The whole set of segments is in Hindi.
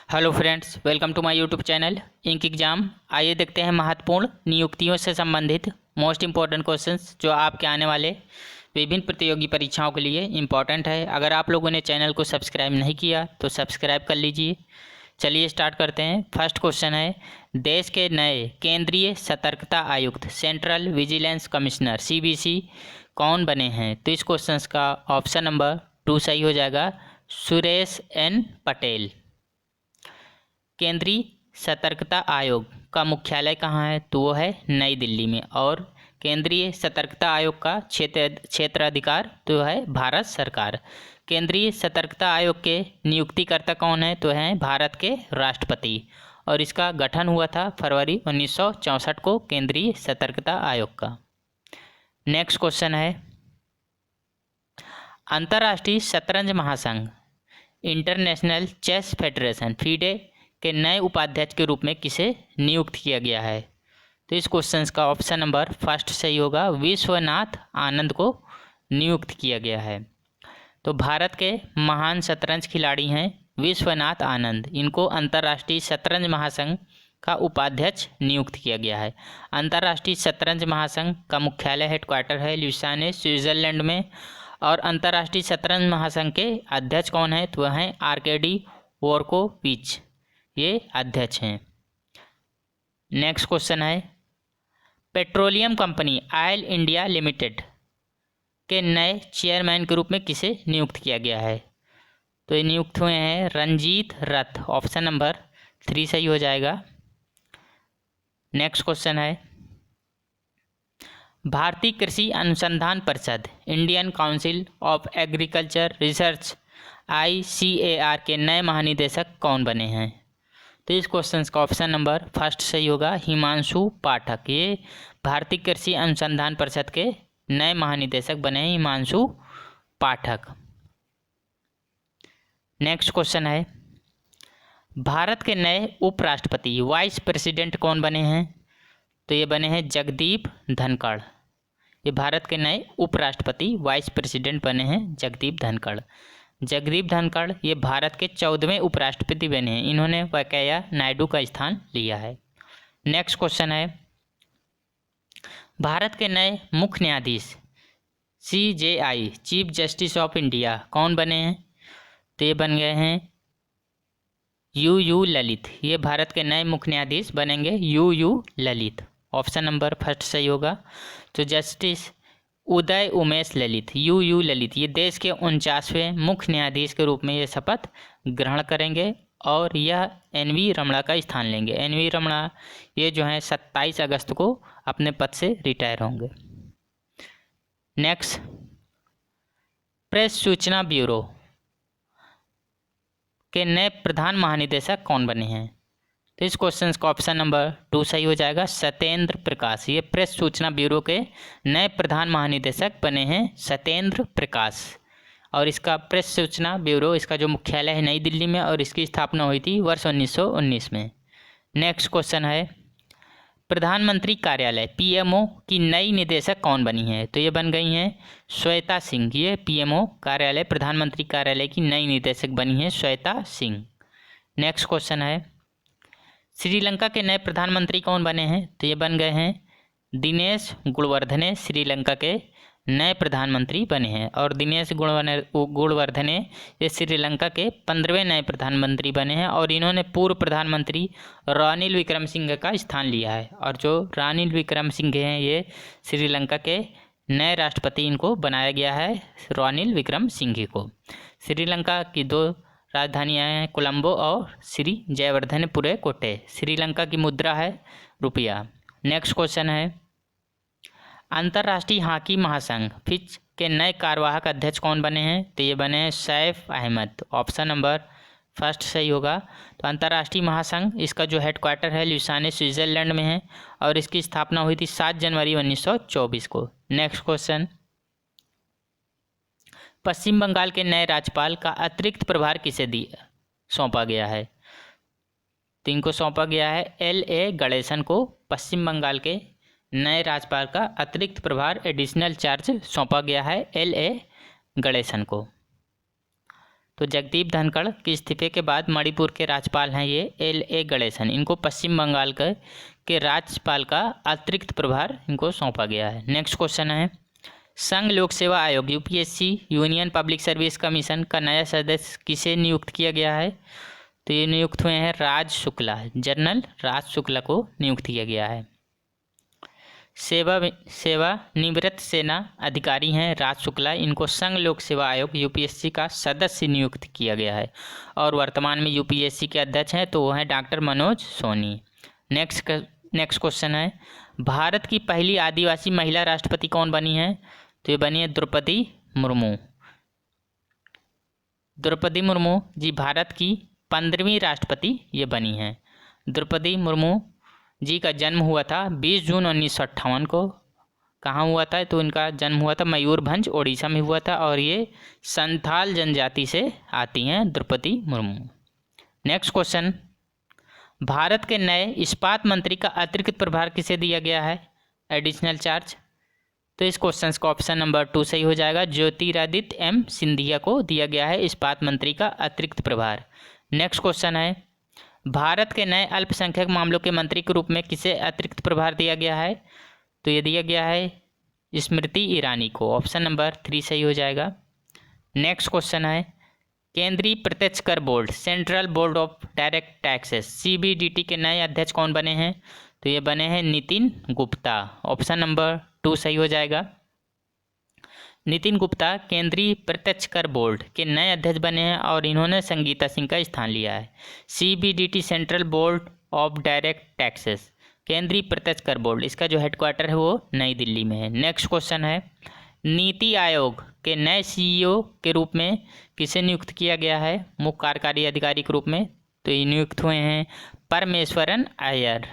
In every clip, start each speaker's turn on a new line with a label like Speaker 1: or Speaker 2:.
Speaker 1: Hello friends, welcome to my YouTube channel ink exam. आइए देखते हैं महत्वपूर्ण नियुक्तियों से संबंधित मोस्ट इंपॉर्टेंट क्वेश्चंस जो आपके आने वाले विभिन्न प्रतियोगी परीक्षाओं के लिए इम्पॉर्टेंट है। अगर आप लोगों ने चैनल को सब्सक्राइब नहीं किया तो सब्सक्राइब कर लीजिए। चलिए स्टार्ट करते हैं। फर्स्ट क्वेश्चन है, देश के नए केंद्रीय सतर्कता आयुक्त सेंट्रल विजिलेंस कमिश्नर CVC कौन बने हैं? तो इस क्वेश्चन का ऑप्शन नंबर 2 सही हो जाएगा, सुरेश N पटेल। केंद्रीय सतर्कता आयोग का मुख्यालय कहाँ है? तो वो है नई दिल्ली में। और केंद्रीय सतर्कता आयोग का क्षेत्राधिकार तो है भारत सरकार। केंद्रीय सतर्कता आयोग के नियुक्तिकर्ता कौन है? तो हैं भारत के राष्ट्रपति। और इसका गठन हुआ था फरवरी 1964 को केंद्रीय सतर्कता आयोग का। नेक्स्ट क्वेश्चन है, अंतर्राष्ट्रीय शतरंज महासंघ इंटरनेशनल चेस फेडरेशन FIDE के नए उपाध्यक्ष के रूप में किसे नियुक्त किया गया है? तो इस क्वेश्चन का ऑप्शन नंबर फर्स्ट सही होगा, विश्वनाथ आनंद को नियुक्त किया गया है। तो भारत के महान शतरंज खिलाड़ी हैं विश्वनाथ आनंद। इनको अंतर्राष्ट्रीय शतरंज महासंघ का उपाध्यक्ष नियुक्त किया गया है। अंतर्राष्ट्रीय शतरंज महासंघ का मुख्यालय हेडक्वार्टर है ल्यूसाने स्विट्जरलैंड में। और अंतर्राष्ट्रीय शतरंज महासंघ के अध्यक्ष कौन है? तो वह हैं आर्केडी वोर्कोविच, ये अध्यक्ष हैं। नेक्स्ट क्वेश्चन है, petroleum company oil India limited के नए चेयरमैन के रूप में किसे नियुक्त किया गया है? तो ये नियुक्त हुए हैं रंजीत रथ। ऑप्शन नंबर 3 सही हो जाएगा। नेक्स्ट क्वेश्चन है, भारतीय कृषि अनुसंधान परिषद Indian council of agriculture research ICAR के नए महानिदेशक कौन बने हैं? तो इस क्वेश्चन का ऑप्शन नंबर फर्स्ट सही होगा, हिमांशु पाठक। ये भारतीय कृषि अनुसंधान परिषद के नए महानिदेशक बने हैं हिमांशु पाठक। नेक्स्ट क्वेश्चन है, भारत के नए उपराष्ट्रपति वाइस प्रेसिडेंट कौन बने हैं? तो ये बने हैं जगदीप धनखड़। ये भारत के नए उपराष्ट्रपति वाइस प्रेसिडेंट बने हैं जगदीप धनखड़। जगदीप धनखड़ ये भारत के 14वें उपराष्ट्रपति बने हैं। इन्होंने वेंकैया नायडू का स्थान लिया है। नेक्स्ट क्वेश्चन है, भारत के नए मुख्य न्यायाधीश CJI chief justice of India कौन बने हैं? तो ये बन गए हैं UU ललित। ये भारत के नए मुख्य न्यायाधीश बनेंगे UU Lalit. Option number first सही होगा। तो जस्टिस उदय उमेश ललित UU ललित ये देश के 49वें मुख्य न्यायाधीश के रूप में ये शपथ ग्रहण करेंगे और यह NV रमणा का स्थान लेंगे। NV रमणा ये जो हैं 27 अगस्त को अपने पद से रिटायर होंगे। नेक्स्ट, प्रेस सूचना ब्यूरो के नए प्रधान महानिदेशक कौन बने हैं? तो इस क्वेश्चन का ऑप्शन नंबर 2 सही हो जाएगा, सत्येंद्र प्रकाश। ये प्रेस सूचना ब्यूरो के नए प्रधान महानिदेशक बने हैं सत्येंद्र प्रकाश। और इसका प्रेस सूचना ब्यूरो इसका जो मुख्यालय है नई दिल्ली में और इसकी स्थापना हुई थी वर्ष 1919 में। नेक्स्ट क्वेश्चन है, प्रधानमंत्री कार्यालय PMO की नई निदेशक कौन बनी है? तो ये बन गई हैं श्वेता सिंह। ये PMO कार्यालय प्रधानमंत्री कार्यालय की नई निदेशक बनी है श्वेता सिंह। नेक्स्ट क्वेश्चन है, श्रीलंका के नए प्रधानमंत्री कौन बने हैं? तो ये बन गए हैं दिनेश गुणवर्धने श्रीलंका के नए प्रधानमंत्री बने हैं। और दिनेश गुणवर्धने ये श्रीलंका के 15वें नए प्रधानमंत्री बने हैं। और इन्होंने पूर्व प्रधानमंत्री रानिल विक्रमसिंघे का स्थान लिया है। और जो रानिल विक्रमसिंघे हैं ये श्रीलंका के नए राष्ट्रपति इनको बनाया गया है रानिल विक्रमसिंघे को। श्रीलंका की 2 राजधानियां हैं कोलंबो और श्री जयवर्धनेपुरे कोटे। श्रीलंका की मुद्रा है रुपया। नेक्स्ट क्वेश्चन है, अंतर्राष्ट्रीय हॉकी महासंघ FICH के नए कार्यवाहक अध्यक्ष कौन बने हैं? तो ये बने हैं Saif Ahmed. Option number first सही होगा। तो अंतर्राष्ट्रीय महासंघ इसका जो हेडक्वार्टर है ल्यूसाने स्विट्जरलैंड में है और इसकी स्थापना हुई थी 7 जनवरी 1924 को। नेक्स्ट क्वेश्चन, पश्चिम बंगाल के नए राज्यपाल का अतिरिक्त प्रभार किसे सौंपा गया है? तो इनको सौंपा गया है LA गणेशन को। पश्चिम बंगाल के नए राज्यपाल का अतिरिक्त प्रभार एडिशनल चार्ज सौंपा गया है LA गणेशन को। तो जगदीप धनखड़ के इस्तीफे के बाद मणिपुर के राज्यपाल हैं ये L.A. गणेशन। इनको पश्चिम बंगाल के राज्यपाल का अतिरिक्त प्रभार इनको सौंपा गया है। नेक्स्ट क्वेश्चन है, संघ लोक सेवा आयोग UPSC union public service commission का नया सदस्य किसे नियुक्त किया गया है? तो ये नियुक्त हुए हैं राज शुक्ला, जनरल राज शुक्ला को नियुक्त किया गया है। सेवानिवृत्त सेना अधिकारी हैं राज शुक्ला। इनको संघ लोक सेवा आयोग UPSC का सदस्य नियुक्त किया गया है और वर्तमान में UPSC के अध्यक्ष हैं तो वो हैं doctor Manoj Soni. Next question है, भारत की पहली आदिवासी महिला राष्ट्रपति कौन बनी है? तो ये बनी है द्रौपदी मुर्मू। द्रौपदी मुर्मू जी भारत की 15वीं राष्ट्रपति ये बनी हैं। द्रौपदी मुर्मू जी का जन्म हुआ था 20 जून 1958 को। कहाँ हुआ था? तो इनका जन्म हुआ था मयूरभंज ओडिशा में हुआ था और ये संथाल जनजाति से आती हैं द्रौपदी मुर्मू। नेक्स्ट क्वेश्चन, भारत के नए इस्पात मंत्री का अतिरिक्त प्रभार किसे दिया गया है? Additional charge. तो इस क्वेश्चन का ऑप्शन नंबर 2 सही हो जाएगा। ज्योतिरादित्य M सिंधिया को दिया गया है इस्पात मंत्री का अतिरिक्त प्रभार। नेक्स्ट क्वेश्चन है, भारत के नए अल्पसंख्यक मामलों के मंत्री के रूप में किसे अतिरिक्त प्रभार दिया गया है? तो ये दिया गया है स्मृति ईरानी को। ऑप्शन नंबर 3 सही हो जाएगा। नेक्स्ट क्वेश्चन है, केंद्रीय प्रत्यक्ष कर board central board of direct taxes CBDT के नए अध्यक्ष कौन बने हैं? तो ये बने हैं नितिन गुप्ता। ऑप्शन नंबर 2 सही हो जाएगा। नितिन गुप्ता केंद्रीय प्रत्यक्ष कर बोर्ड के नए अध्यक्ष बने हैं और इन्होंने संगीता सिंह का स्थान लिया है। CBDT central board of direct taxes केंद्रीय प्रत्यक्ष कर बोर्ड, इसका जो हेडक्वार्टर है वो नई दिल्ली में है। नेक्स्ट क्वेश्चन है, नीति आयोग के नए CEO के रूप में किसे नियुक्त किया गया है? मुख्य कार्यकारी अधिकारी के रूप में। तो ये नियुक्त हुए हैं परमेश्वरन अय्यर।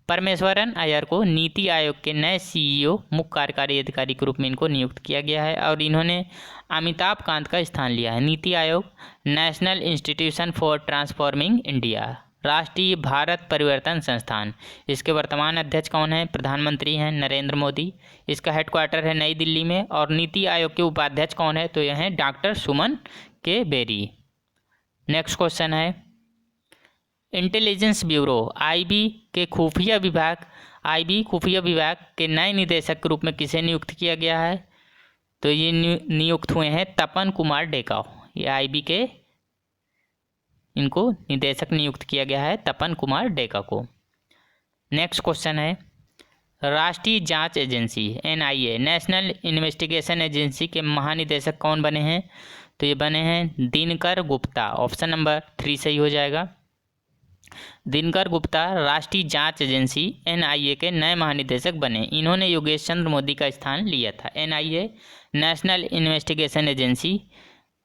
Speaker 1: परमेश्वरन अय्यर को नीति आयोग के नए CEO मुख्य कार्यकारी अधिकारी के रूप में इनको नियुक्त किया गया है और इन्होंने अमिताभ कांत का स्थान लिया है। NITI Aayog national institution for transforming India, राष्ट्रीय भारत परिवर्तन संस्थान, इसके वर्तमान अध्यक्ष कौन है? प्रधानमंत्री हैं नरेंद्र मोदी। इसका हेडक्वार्टर है नई दिल्ली में और नीति आयोग के उपाध्यक्ष कौन है? तो यह हैं डॉक्टर सुमन के बेरी। नेक्स्ट क्वेश्चन है, इंटेलिजेंस ब्यूरो IB के खुफिया विभाग के नए निदेशक के रूप में किसे नियुक्त किया गया है? तो ये नियुक्त हुए हैं तपन कुमार डेका। ये IB के इनको निदेशक नियुक्त किया गया है तपन कुमार डेका को। नेक्स्ट क्वेश्चन है, राष्ट्रीय जांच agency NIA national investigation agency के महानिदेशक कौन बने हैं? तो ये बने हैं दिनकर गुप्ता। ऑप्शन नंबर 3 सही हो जाएगा। दिनकर गुप्ता राष्ट्रीय जांच एजेंसी NIA के नए महानिदेशक बने। इन्होंने योगेश चंद्र मोदी का स्थान लिया था। NIA नेशनल इन्वेस्टिगेशन एजेंसी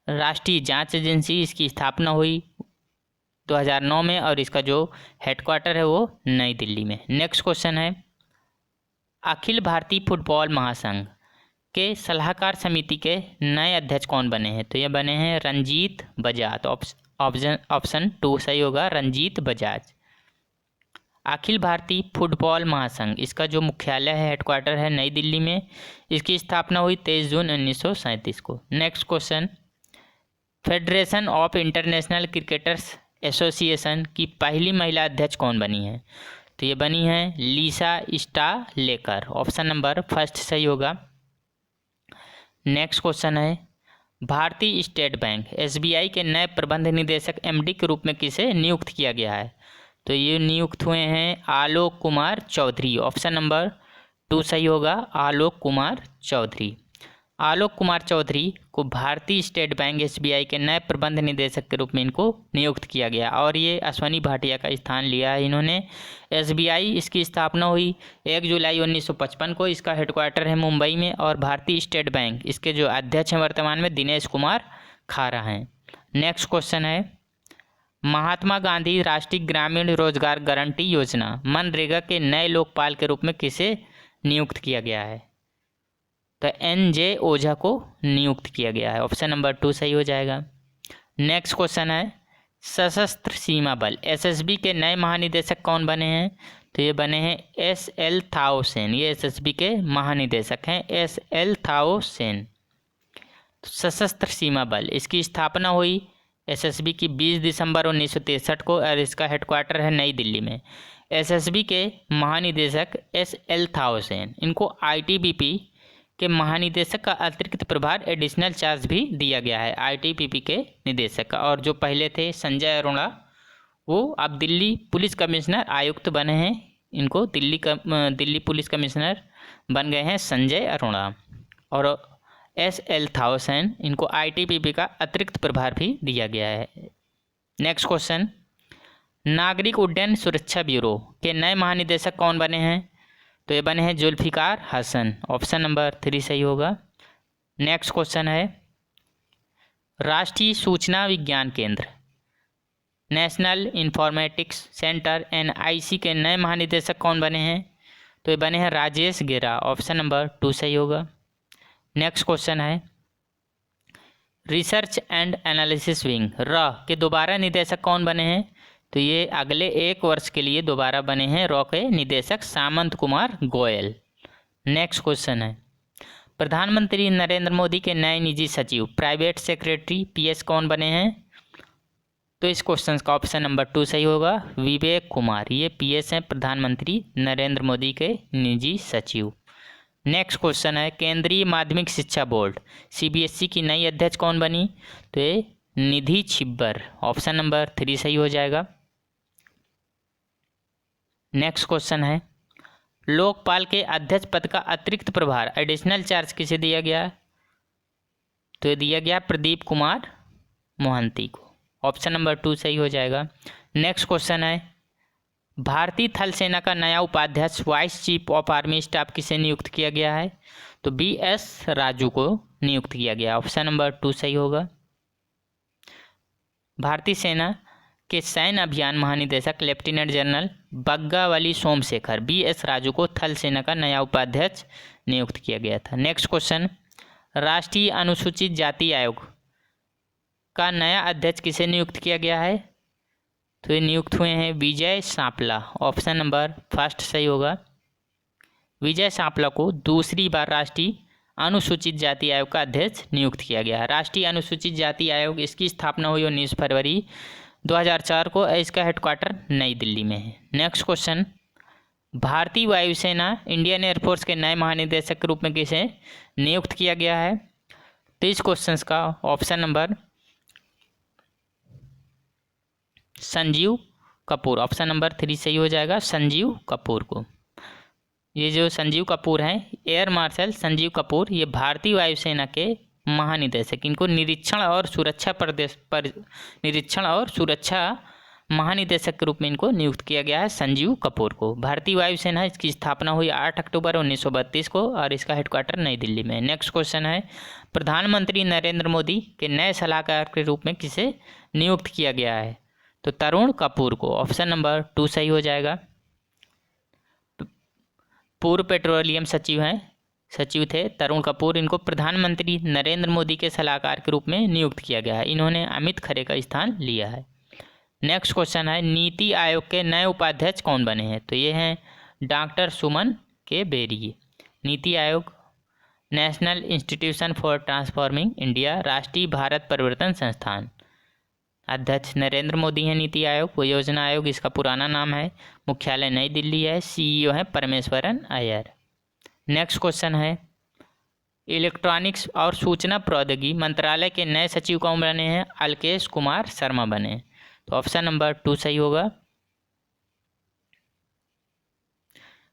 Speaker 1: राष्ट्रीय जांच एजेंसी, इसकी स्थापना हुई 2009 में और इसका जो हेडक्वार्टर है वो नई दिल्ली में। नेक्स्ट क्वेश्चन है, अखिल भारतीय फुटबॉल महासंघ के सलाहकार समिति के नए अध्यक्ष कौन बने हैं? तो ये बने हैं रंजीत बजाज। ऑप्शन 2 सही होगा, रंजीत बजाज। अखिल भारतीय फुटबॉल महासंघ, इसका जो मुख्यालय है हेडक्वार्टर है नई दिल्ली में। इसकी स्थापना हुई 23 जून 1937 को। Next question, federation of international cricketers association की पहली महिला अध्यक्ष कौन बनी है? तो ये बनी है लीसा स्टालेकर। ऑप्शन नंबर 1 सही होगा। नेक्स्ट क्वेश्चन है, भारतीय स्टेट बैंक SBI के नए प्रबंध निदेशक MD के रूप में किसे नियुक्त किया गया है? तो ये नियुक्त हुए हैं आलोक कुमार चौधरी। ऑप्शन नंबर 2 सही होगा, आलोक कुमार चौधरी। आलोक कुमार चौधरी को भारतीय स्टेट बैंक SBI के नए प्रबंध निदेशक के रूप में इनको नियुक्त किया गया और ये अश्वनी भाटिया का स्थान लिया है इन्होंने। SBI इसकी स्थापना हुई 1 जुलाई 1955 को। इसका हेडक्वार्टर है मुंबई में और भारतीय स्टेट बैंक इसके जो अध्यक्ष हैं वर्तमान में दिनेश कुमार खारा हैं। नेक्स्ट क्वेश्चन है, महात्मा गांधी राष्ट्रीय ग्रामीण रोजगार गारंटी योजना मनरेगा के नए लोकपाल के रूप में किसे नियुक्त किया गया है? तो NJ ओझा को नियुक्त किया गया है। ऑप्शन नंबर 2 सही हो जाएगा। नेक्स्ट क्वेश्चन है, सशस्त्र सीमा बल SSB के नए महानिदेशक कौन बने हैं? तो ये बने हैं SL थाओ सेन। ये SSB के महानिदेशक हैं SL थाओ सेन। तो सशस्त्र सीमा बल, इसकी स्थापना हुई एसएसबी की 20 दिसंबर 1963 को और इसका हेडक्वार्टर है नई दिल्ली में। एसएसबी के महानिदेशक एसएल थाउसेन, इनको आईटीबीपी के महानिदेशक का अतिरिक्त प्रभार एडिशनल चार्ज भी दिया गया है आईटीबीपी के निदेशक का। और जो पहले थे संजय अरोड़ा, वो अब दिल्ली पुलिस कमिश्नर आयुक्त बने हैं, इनको दिल्ली पुलिस कमिश्नर बन गए हैं संजय अरोड़ा। और एसएल थाउसेन, इनको आईटीबीपी का अतिरिक्त प्रभार भी दिया गया है। नेक्स्ट क्वेश्चन, नागरिक उड्डयन सुरक्षा ब्यूरो के नए महानिदेशक कौन बने हैं? तो ये बने हैं जुल्फिकार हसन, ऑप्शन नंबर 3 सही होगा। नेक्स्ट क्वेश्चन है, राष्ट्रीय सूचना विज्ञान केंद्र नेशनल इंफॉर्मेटिक्स सेंटर एनआईसी के नए महानिदेशक कौन बने हैं? तो ये बने हैं राजेश गेरा, ऑप्शन नंबर 2 सही होगा। नेक्स्ट क्वेश्चन है, research and analysis wing raw के दोबारा निदेशक कौन बने हैं? तो ये अगले 1 वर्ष के लिए दोबारा बने हैं रॉ के निदेशक सामंत कुमार गोयल। नेक्स्ट क्वेश्चन है, प्रधानमंत्री नरेंद्र मोदी के नए निजी सचिव प्राइवेट सेक्रेटरी पीएस कौन बने हैं? तो इस क्वेश्चन का ऑप्शन नंबर 2 सही होगा, विवेक कुमार, ये पीएस हैं प्रधानमंत्री नरेंद्र मोदी के निजी सचिव। नेक्स्ट क्वेश्चन है, केंद्रीय माध्यमिक शिक्षा बोर्ड सीबीएसई की नई अध्यक्ष कौन बनी? तो ये निधि छिब्बर, ऑप्शन नंबर 3 सही हो जाएगा। नेक्स्ट क्वेश्चन है, लोकपाल के अध्यक्ष पद का अतिरिक्त प्रभार एडिशनल चार्ज किसे दिया गया? तो ये दिया गया प्रदीप कुमार मोहंती को, ऑप्शन नंबर 2 सही हो जाएगा। नेक्स्ट क्वेश्चन है, भारतीय थल सेना का नया उपाध्यक्ष vice chief of army staff किसे नियुक्त किया गया है? तो बीएस राजू को नियुक्त किया गया, ऑप्शन नंबर 2 सही होगा। भारतीय सेना के सैन्य अभियान महानिदेशक lieutenant general बग्गावली Somashekar BS Raju को थल सेना का नया उपाध्यक्ष नियुक्त किया गया था। नेक्स्ट क्वेश्चन, राष्ट्रीय अनुसूचित जाति आयोग का नया अध्यक्ष किसे नियुक्त किया गया है? तो ये नियुक्त हुए हैं विजय सांपला, ऑप्शन नंबर 1 सही होगा। विजय सांपला को दूसरी बार राष्ट्रीय अनुसूचित जाति आयोग का अध्यक्ष नियुक्त किया गया। राष्ट्रीय अनुसूचित जाति आयोग, इसकी स्थापना हुई 19 फरवरी 2004 को, इसका हेडक्वार्टर नई दिल्ली में है। नेक्स्ट क्वेश्चन, भारतीय वायुसेना इंडियन एयरफोर्स के नए महानिदेशक के रूप में किसे नियुक्त किया गया है? तो इस क्वेश्चन का option number Sanjeev Kapoor, option number 3 सही हो जाएगा, संजीव कपूर को। ये जो संजीव कपूर हैं, एयर मार्शल संजीव कपूर, ये भारतीय वायुसेना के महानिदेशक, इनको निरीक्षण और सुरक्षा महानिदेशक के रूप में इनको नियुक्त किया गया है संजीव कपूर को। भारतीय वायुसेना, इसकी स्थापना हुई 8 अक्टूबर 1932 को और इसका हेडक्वार्टर नई दिल्ली में। नेक्स्ट क्वेश्चन है, प्रधानमंत्री नरेंद्र मोदी के नए सलाहकार के रूप में किसे नियुक्त किया गया है? तो तरुण कपूर को, ऑप्शन नंबर 2 सही हो जाएगा। पूर्व पेट्रोलियम सचिव थे तरुण कपूर, इनको प्रधानमंत्री नरेंद्र मोदी के सलाहकार के रूप में नियुक्त किया गया है। इन्होंने अमित खरे का स्थान लिया है। नेक्स्ट क्वेश्चन है, नीति आयोग के नए उपाध्यक्ष कौन बने हैं? तो ये हैं डॉक्टर सुमन के berry. NITI Aayog national institution for transforming India, राष्ट्रीय भारत परिवर्तन संस्थान, अध्यक्ष नरेंद्र मोदी हैं। नीति आयोग वो योजना आयोग, इसका पुराना नाम है, मुख्यालय नई दिल्ली है, सीईओ है परमेश्वरन अय्यर। नेक्स्ट क्वेश्चन है, इलेक्ट्रॉनिक्स और सूचना प्रौद्योगिकी मंत्रालय के नए सचिव कौन बने हैं? अलकेश कुमार शर्मा बने, तो ऑप्शन नंबर 2 सही होगा।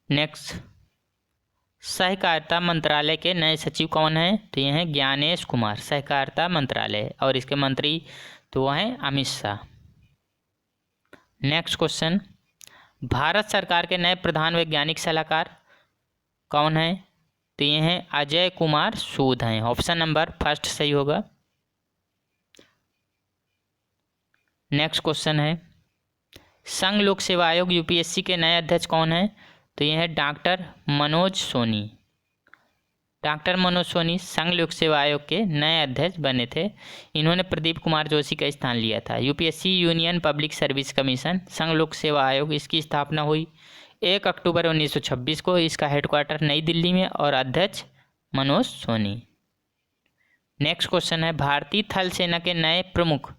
Speaker 1: नेक्स्ट, सहकारिता मंत्रालय के नए सचिव कौन हैं? तो ये हैं ज्ञानेश कुमार, सहकारिता मंत्रालय, और इसके मंत्री तो वो हैं अमित शाह। नेक्स्ट क्वेश्चन, भारत सरकार के नए प्रधान वैज्ञानिक सलाहकार कौन हैं? तो ये हैं अजय कुमार सूद हैं, ऑप्शन नंबर 1 सही होगा। नेक्स्ट क्वेश्चन है, संघ लोक सेवा आयोग यूपीएससी के नए अध्यक्ष कौन हैं? तो ये हैं डॉक्टर मनोज सोनी। डॉक्टर मनोज सोनी संघ लोक सेवा आयोग के नए अध्यक्ष बने थे। इन्होंने प्रदीप कुमार जोशी का स्थान लिया था। UPSC union public service commission संघ लोक सेवा आयोग, इसकी स्थापना हुई 1 अक्टूबर 1926 को, इसका हेडक्वार्टर नई दिल्ली में और अध्यक्ष मनोज सोनी। नेक्स्ट क्वेश्चन है, भारतीय थल सेना के नए प्रमुख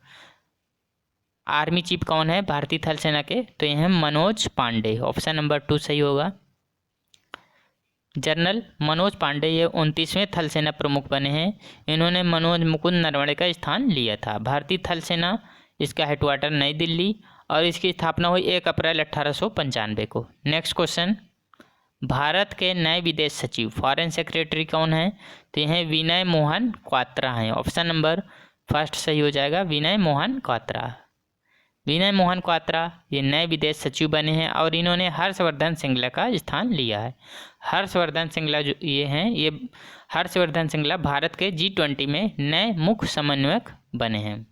Speaker 1: आर्मी चीफ कौन है भारतीय थल सेना के? तो ये हैं मनोज पांडे। ऑप्शन नंबर 2 सही होगा। जनरल मनोज पांडे ये 29वें थल सेना प्रमुख बने हैं। इन्होंने मनोज मुकुंद नरवणे का स्थान लिया था। भारतीय थल सेना, इसका हेडक्वार्टर नई दिल्ली और इसकी स्थापना हुई 1 अप्रैल 1895 को। नेक्स्ट क्वेश्चन, भारत के नए विदेश सचिव फॉरेन सेक्रेटरी कौन है? तो यह विनय मोहन क्वात्रा हैं। ऑप्शन नंबर 1 सही हो जाएगा, विनय मोहन क्वात्रा। विनय मोहन क्वात्रा ये नए विदेश सचिव बने हैं और इन्होंने हर्षवर्धन श्रृंगला का स्थान लिया है। हर्षवर्धन श्रृंगला जो ये हैं, ये हर्षवर्धन श्रृंगला भारत के G20 में नए मुख्य समन्वयक बने हैं।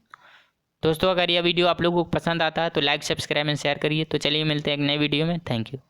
Speaker 1: दोस्तों, अगर यह वीडियो आप लोगों को पसंद आता है तो लाइक, सब्सक्राइब एंड शेयर करिए। तो चलिए मिलते हैं एक नए वीडियो में। Thank you.